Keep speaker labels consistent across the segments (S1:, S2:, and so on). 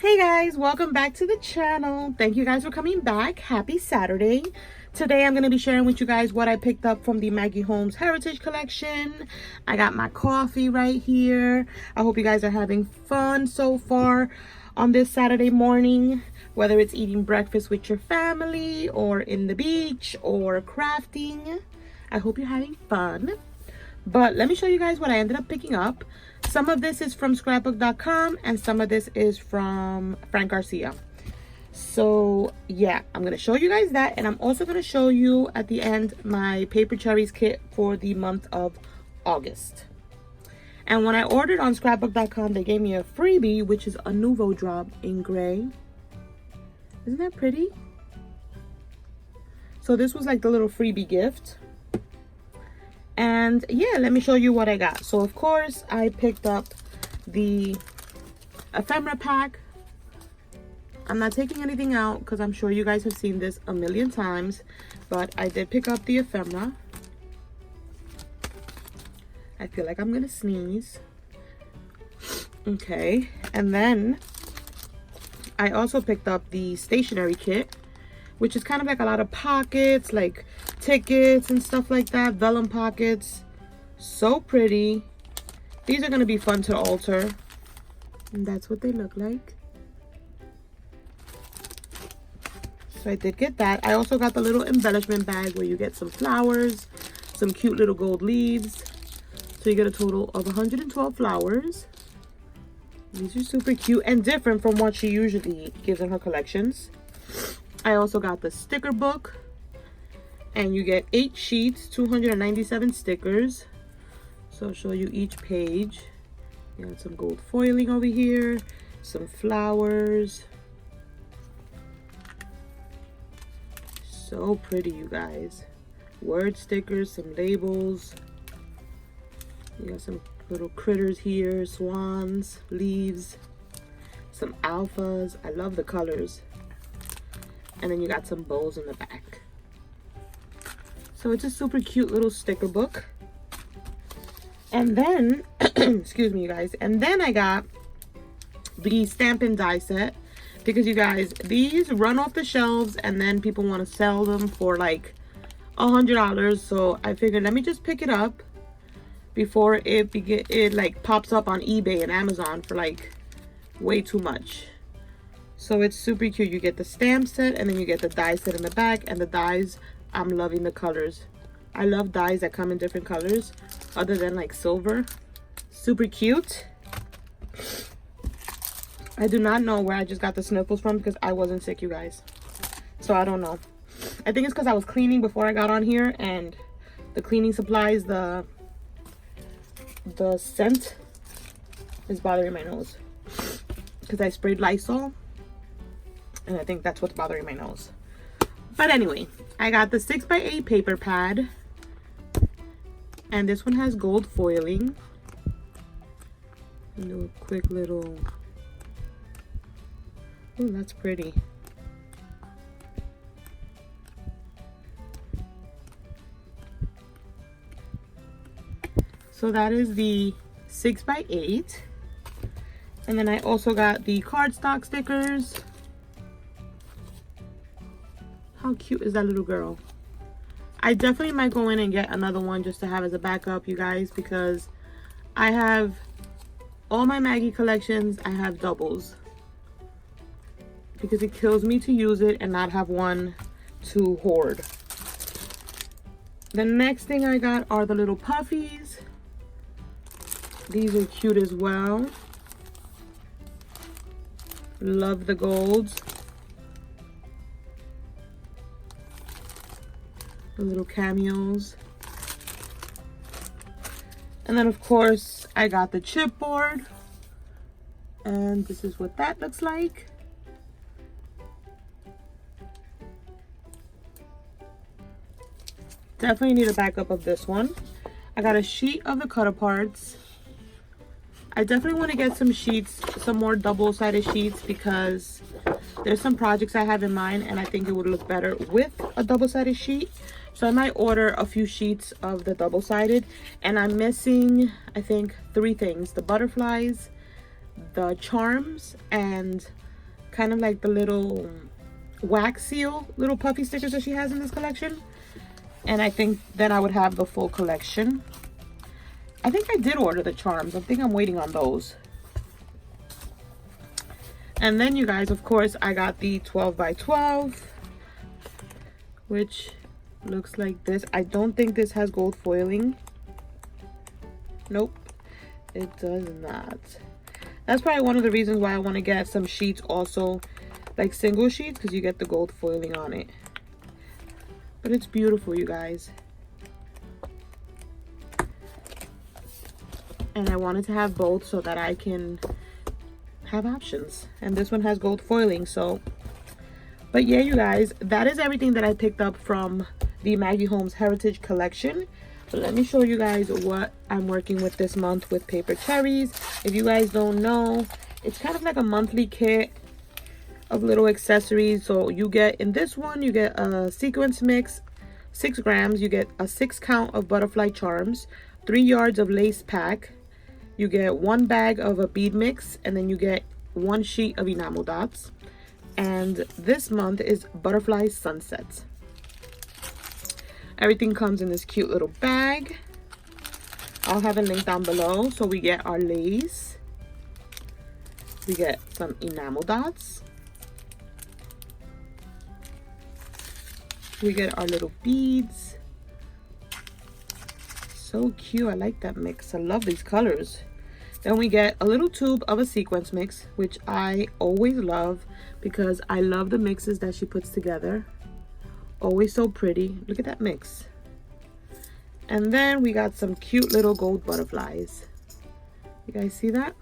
S1: Hey guys, welcome back to the channel. Thank you guys for coming back. Happy Saturday. Today I'm going to be sharing with you guys what I picked up from the Maggie Holmes Heritage Collection. I got my coffee right here. I hope you guys are having fun so far on this Saturday morning, whether it's eating breakfast with your family or in the beach or crafting. I hope you're having fun. But let me show you guys what I ended up picking up. Some of this is from Scrapbookcom and some of this is from Frank Garcia. So yeah, I'm going to show you guys that. And I'm also going to show you at the end my Paper Cherries kit for the month of August. And when I ordered on Scrapbook.com, they gave me a freebie, which is a Nouveau drop in gray. Isn't that pretty? So this was like the little freebie gift. And yeah, let me show you what I got. So of course I picked up the Ephemera Pack. I'm not taking anything out because I'm sure you guys have seen this a million times, but I did pick up the ephemera. I feel like I'm gonna sneeze. Okay, and then I also picked up the stationery kit, which is kind of like a lot of pockets, like tickets and stuff like that, vellum pockets. So pretty. These are going to be fun to alter, and that's what they look like. So I did get that. I also got the little embellishment bag where you get some flowers, some cute little gold leaves. So you get a total of 112 flowers. These are super cute and different from what she usually gives in her collections. I also got the sticker book, and you get 8 sheets, 297 stickers. So I'll show you each page. You got some gold foiling over here, some flowers. So pretty, you guys. Word stickers, some labels. You got some little critters here, swans, leaves, some alphas. I love the colors. And then you got some bows in the back. So it's a super cute little sticker book. And then, excuse me, you guys. And then I got the stamp and die set. Because you guys, these run off the shelves and then people want to sell them for like $100. So I figured, let me just pick it up before it like pops up on eBay and Amazon for like way too much. So it's super cute. You get the stamp set and then you get the die set in the back. And the dies, I'm loving the colors. I love dies that come in different colors other than like silver. Super cute. I do not know where I just got the sniffles from because I wasn't sick, you guys. So I don't know. I think it's because I was cleaning before I got on here and the cleaning supplies, the scent is bothering my nose because I sprayed Lysol. And I think that's what's bothering my nose. But anyway, I got the 6x8 paper pad. And this one has gold foiling. And do a quick little... Oh, that's pretty. So that is the 6x8. And then I also got the cardstock stickers. How cute is that little girl? I definitely might go in and get another one just to have as a backup, you guys, because I have all my Maggie collections. I have doubles because it kills me to use it and not have one to hoard. The next thing I got are the little puppies. These are cute as well. Love the golds. The little cameos. And then of course I got the chipboard, and this is what that looks like. Definitely need a backup of this one. I got a sheet of the cut aparts. I definitely want to get some sheets, some more double-sided sheets, because there's some projects I have in mind and I think it would look better with a double-sided sheet. So I might order a few sheets of the double-sided, and I'm missing, I think, 3 things: the butterflies, the charms, and kind of like the little wax seal little puffy stickers that she has in this collection. And I think then I would have the full collection. I think I did order the charms. I think I'm waiting on those. And then you guys, of course, I got the 12 by 12, which looks like this. I don't think this has gold foiling. Nope, it does not. That's probably one of the reasons why I want to get some sheets also, like single sheets, because you get the gold foiling on it. But it's beautiful, you guys. And I wanted to have both so that I can have options. And this one has gold foiling, so. But yeah, you guys, that is everything that I picked up from the Maggie Holmes Heritage Collection. But let me show you guys what I'm working with this month with Paper Cherries. If you guys don't know, it's kind of like a monthly kit of little accessories. So you get, in this one, you get a sequence mix, 6 grams. You get a 6 count of butterfly charms, 3 yards of lace pack. You get 1 bag of a bead mix, and then you get 1 sheet of enamel dots. And this month is Butterfly Sunsets. Everything comes in this cute little bag. I'll have a link down below. So we get our lace. We get some enamel dots. We get our little beads. So cute. I like that mix. I love these colors. Then we get a little tube of a sequence mix, which I always love because I love the mixes that she puts together. Always so pretty. Look at that mix. And then we got some cute little gold butterflies. You guys see that?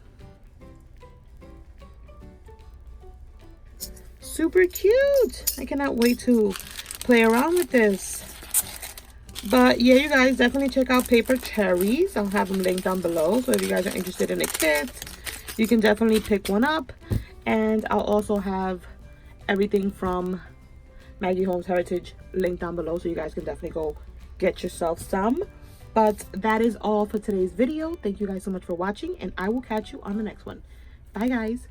S1: Super cute. I cannot wait to play around with this. But yeah, you guys, definitely check out Paper Cherries. I'll have them linked down below. So if you guys are interested in a kit, you can definitely pick one up. And I'll also have everything from Maggie Holmes Heritage linked down below. So you guys can definitely go get yourself some. But that is all for today's video. Thank you guys so much for watching. And I will catch you on the next one. Bye, guys.